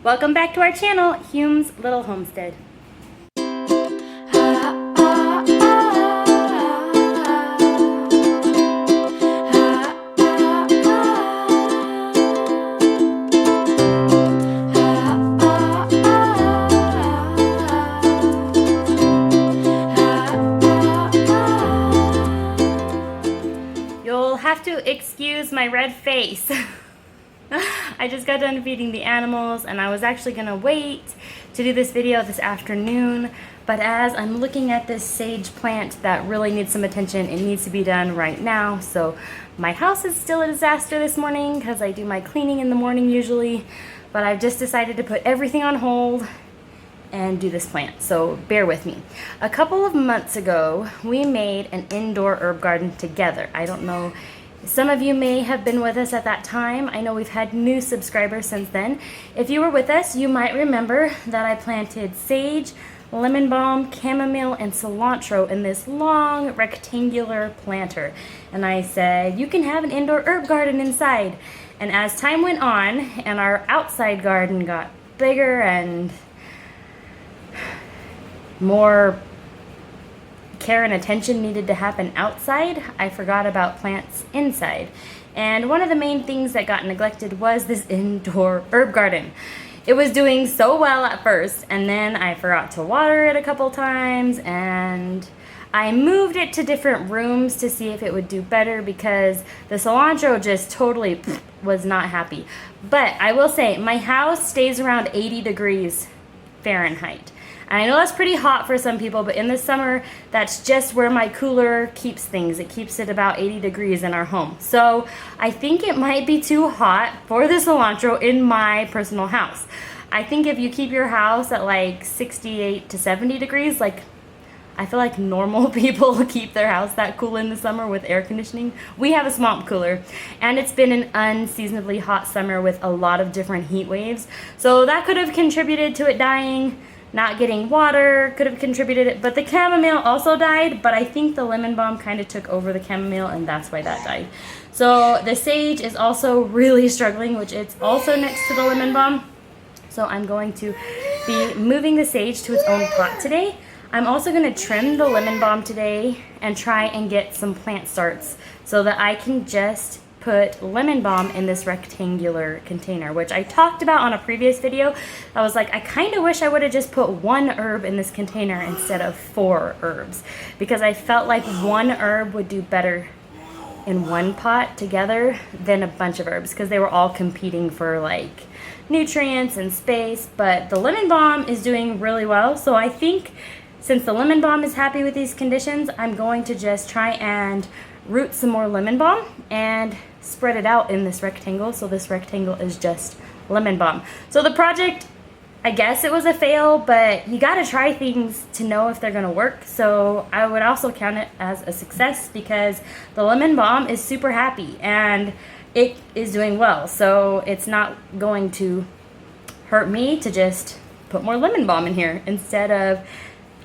Welcome back to our channel, Hume's Little Homestead. You'll have to excuse my red face. I just got done feeding the animals and I was actually gonna wait to do this video this afternoon, but as I'm looking at this sage plant that really needs some attention, it needs to be done right now. So my house is still a disaster this morning because I do my cleaning in the morning usually, but I've just decided to put everything on hold and do this plant, so bear with me. A couple of months ago, we made an indoor herb garden together. I don't know, some of you may have been with us at that time. I know we've had new subscribers since then. If you were with us, you might remember that I planted sage, lemon balm, chamomile, and cilantro in this long rectangular planter. And I said, you can have an indoor herb garden inside. And as time went on and our outside garden got bigger and more care and attention needed to happen outside, I forgot about plants inside. And one of the main things that got neglected was this indoor herb garden. It was doing so well at first, and then I forgot to water it a couple times, and I moved it to different rooms to see if it would do better because the cilantro just totally was not happy. But I will say, my house stays around 80 degrees Fahrenheit. And I know that's pretty hot for some people, but in the summer, that's just where my cooler keeps things. It keeps it about 80 degrees in our home. So I think it might be too hot for the cilantro in my personal house. I think if you keep your house at like 68 to 70 degrees, like I feel like normal people keep their house that cool in the summer with air conditioning. We have a swamp cooler, and it's been an unseasonably hot summer with a lot of different heat waves. So that could have contributed to it dying. Not getting water could have contributed it, but the chamomile also died, but I think the lemon balm kind of took over the chamomile, and that's why that died. So the sage is also really struggling, which it's also next to the lemon balm. So I'm going to be moving the sage to its own pot today. I'm also going to trim the lemon balm today and try and get some plant starts so that I can just put lemon balm in this rectangular container, which I talked about on a previous video. I was like, I kind of wish I would have just put one herb in this container instead of 4 herbs, because I felt like one herb would do better in one pot together than a bunch of herbs, because they were all competing for like nutrients and space. But the lemon balm is doing really well, so I think since the lemon balm is happy with these conditions, I'm going to just try and root some more lemon balm and spread it out in this rectangle, so this rectangle is just lemon balm. So the project, I guess it was a fail, but you gotta try things to know if they're gonna work. So I would also count it as a success because the lemon balm is super happy and it is doing well. So it's not going to hurt me to just put more lemon balm in here instead of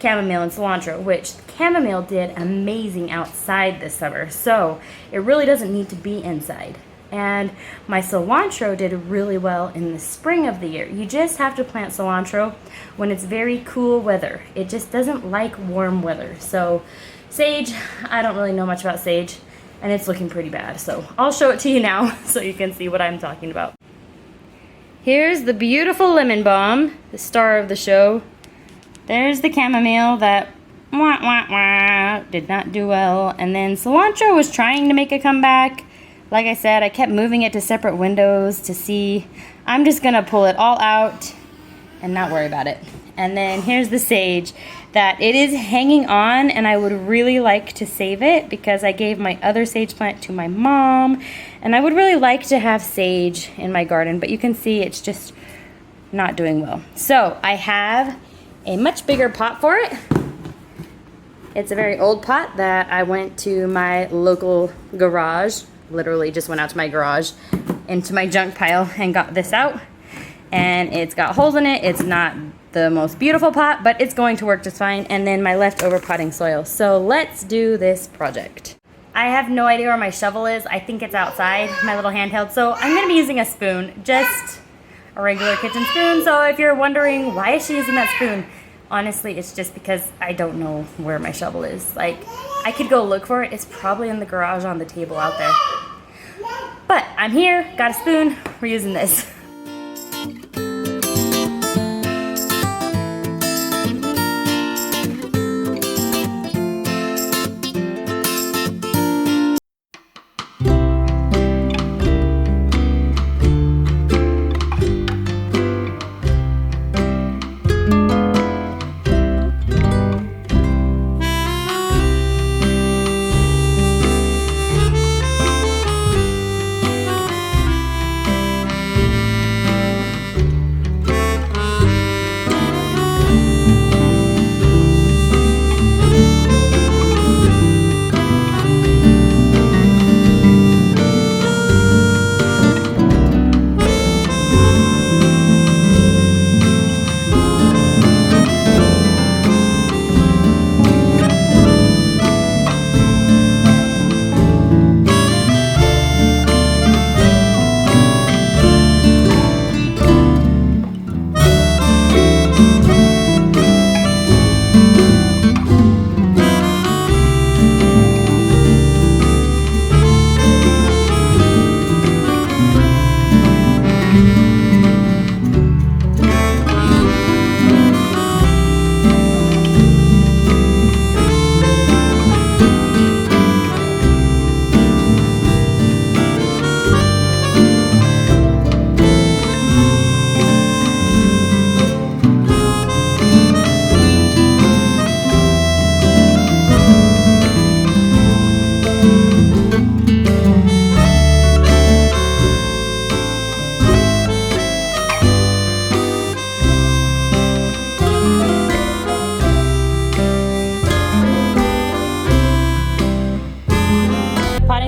chamomile and cilantro, which chamomile did amazing outside this summer, so it really doesn't need to be inside. And my cilantro did really well in the spring of the year. You just have to plant cilantro when it's very cool weather. It just doesn't like warm weather. So sage, I don't really know much about sage, and it's looking pretty bad, so I'll show it to you now so you can see what I'm talking about. Here's the beautiful lemon balm, the star of the show. There's the chamomile that did not do well. And then cilantro was trying to make a comeback. Like I said, I kept moving it to separate windows to see. I'm just going to pull it all out and not worry about it. And then here's the sage that it is hanging on, and I would really like to save it because I gave my other sage plant to my mom. And I would really like to have sage in my garden, but you can see it's just not doing well. So I have a much bigger pot for it. It's a very old pot that I went to my local garage, literally just went out to my garage into my junk pile and got this out. And it's got holes in it. It's not the most beautiful pot, but it's going to work just fine. And then my leftover potting soil. So let's do this project. I have no idea where my shovel is. I think it's outside, my little handheld. So I'm gonna be using a spoon just a regular kitchen spoon. So if you're wondering why is she using that spoon, honestly, it's just because I don't know where my shovel is. Like, I could go look for it. It's probably in the garage on the table out there. But I'm here, got a spoon, we're using this.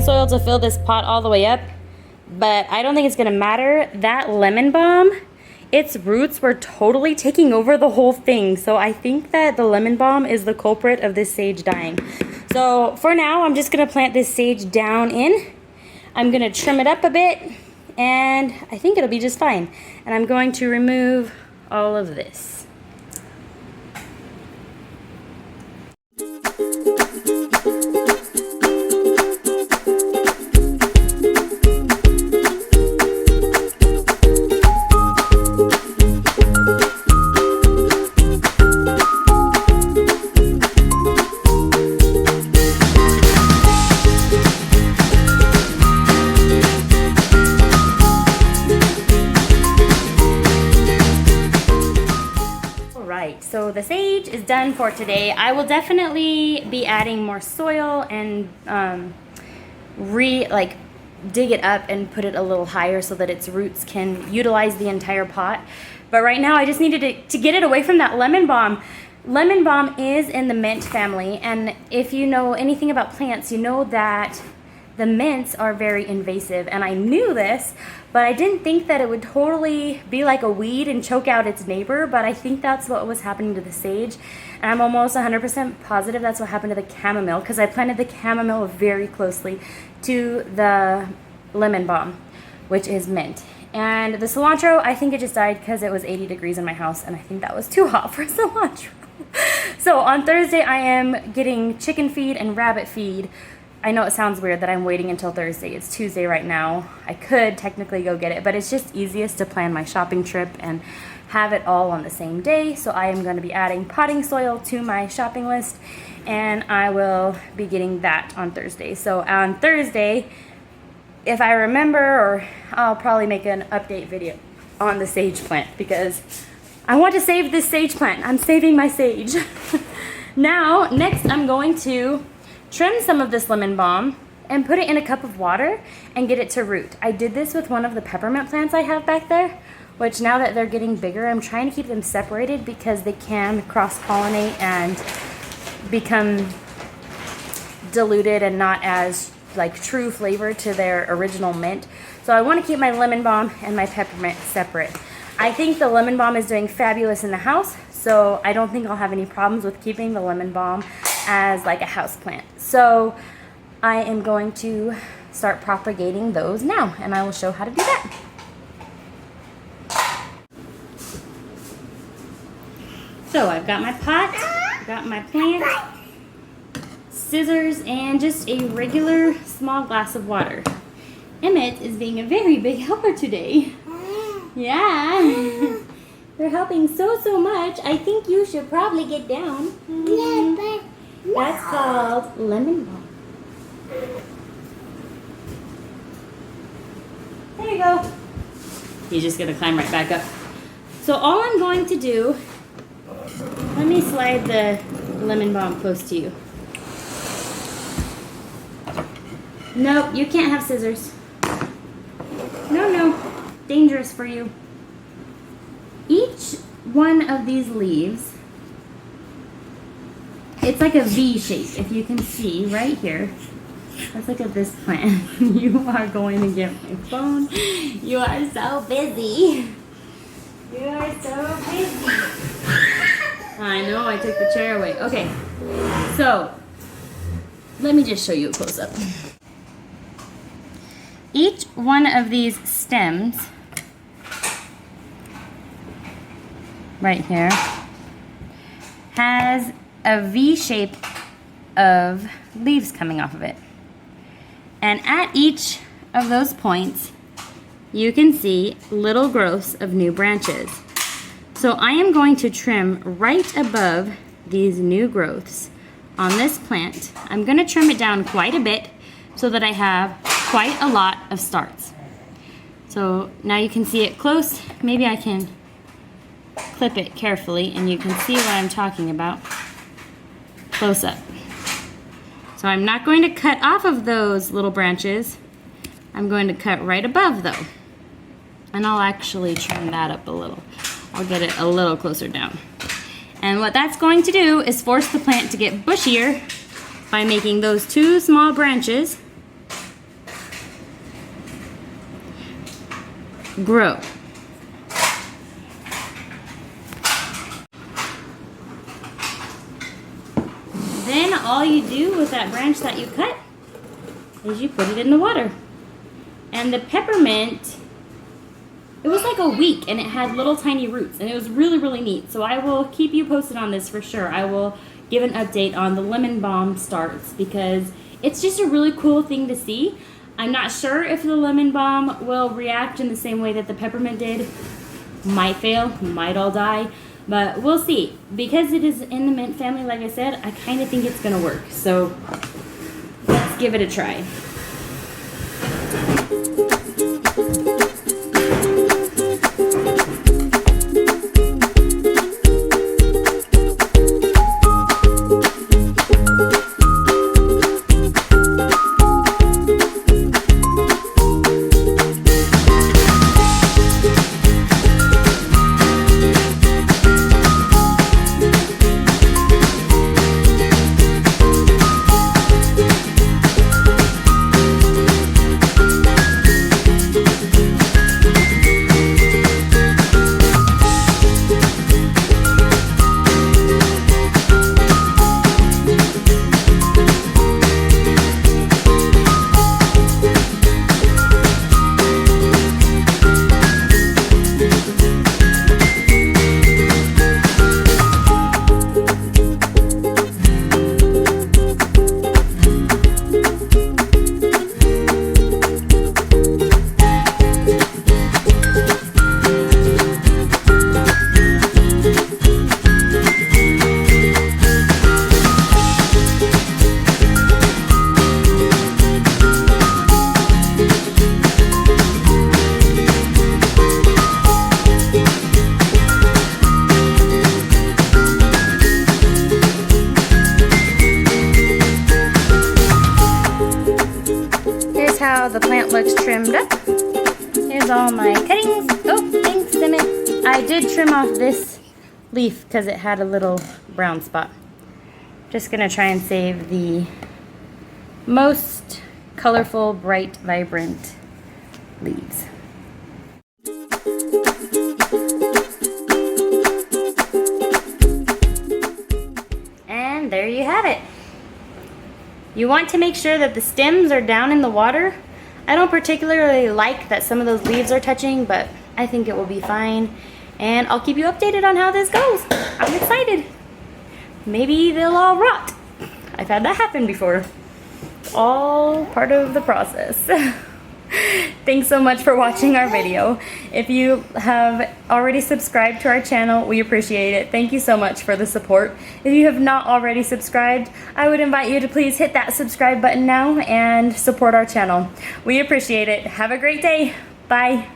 Soil to fill this pot all the way up, but I don't think it's gonna matter. That lemon balm, its roots were totally taking over the whole thing, so I think that the lemon balm is the culprit of this sage dying. So for now, I'm just gonna plant this sage down in. I'm gonna trim it up a bit, and I think it'll be just fine. And I'm going to remove all of this. So the sage is done for today. I will definitely be adding more soil and dig it up and put it a little higher so that its roots can utilize the entire pot. But right now I just needed to get it away from that lemon balm. Lemon balm is in the mint family, and if you know anything about plants, you know that the mints are very invasive, and I knew this, but I didn't think that it would totally be like a weed and choke out its neighbor, but I think that's what was happening to the sage, and I'm almost 100% positive that's what happened to the chamomile, because I planted the chamomile very closely to the lemon balm, which is mint. And the cilantro, I think it just died because it was 80 degrees in my house, and I think that was too hot for cilantro. So on Thursday, I am getting chicken feed and rabbit feed. I know it sounds weird that I'm waiting until Thursday. It's Tuesday right now. I could technically go get it, but it's just easiest to plan my shopping trip and have it all on the same day. So I am going to be adding potting soil to my shopping list, and I will be getting that on Thursday. So on Thursday, if I remember, or I'll probably make an update video on the sage plant because I want to save this sage plant. I'm saving my sage. Now, next I'm going to trim some of this lemon balm and put it in a cup of water and get it to root. I did this with one of the peppermint plants I have back there, which now that they're getting bigger, I'm trying to keep them separated because they can cross-pollinate and become diluted and not as like true flavor to their original mint. So I want to keep my lemon balm and my peppermint separate. I think the lemon balm is doing fabulous in the house, so I don't think I'll have any problems with keeping the lemon balm as like a house plant. So I am going to start propagating those now, and I will show how to do that. So I've got my pot, got my plant, scissors, and just a regular small glass of water. Emmett is being a very big helper today. Yeah. They're helping so much. I think you should probably get down. That's called lemon balm. There you go. He's just gonna climb right back up. So all I'm going to do, let me slide the lemon balm close to you. Nope, you can't have scissors. No, dangerous for you. Each one of these leaves, it's like a V shape, if you can see right here. Let's look at this plant. You are going to get my phone. You are so busy. You are so busy. I know, I took the chair away. Okay, so let me just show you a close-up. Each one of these stems right here has a V shape of leaves coming off of it. And at each of those points, you can see little growths of new branches. So I am going to trim right above these new growths on this plant. I'm going to trim it down quite a bit so that I have quite a lot of starts. So now you can see it close. Maybe I can clip it carefully and you can see what I'm talking about close up. So I'm not going to cut off of those little branches. I'm going to cut right above though. And I'll actually trim that up a little. I'll get it a little closer down. And what that's going to do is force the plant to get bushier by making those two small branches grow. Then all you do with that branch that you cut is you put it in the water. And the peppermint, it was like a week and it had little tiny roots and it was really neat. So I will keep you posted on this for sure. I will give an update on the lemon balm starts because it's just a really cool thing to see. I'm not sure if the lemon balm will react in the same way that the peppermint did. Might fail, might all die, but we'll see. Because it is in the mint family, like I said, I kind of think it's gonna work. So let's give it a try. How the plant looks trimmed up. Here's all my cuttings. Oh, thanks, Emmett. I did trim off this leaf because it had a little brown spot. Just gonna try and save the most colorful, bright, vibrant leaves. And there you have it. You want to make sure that the stems are down in the water. I don't particularly like that some of those leaves are touching, but I think it will be fine. And I'll keep you updated on how this goes. I'm excited. Maybe they'll all rot. I've had that happen before. It's all part of the process. Thanks so much for watching our video. If you have already subscribed to our channel, we appreciate it. Thank you so much for the support. If you have not already subscribed, I would invite you to please hit that subscribe button now and support our channel. We appreciate it. Have a great day. Bye.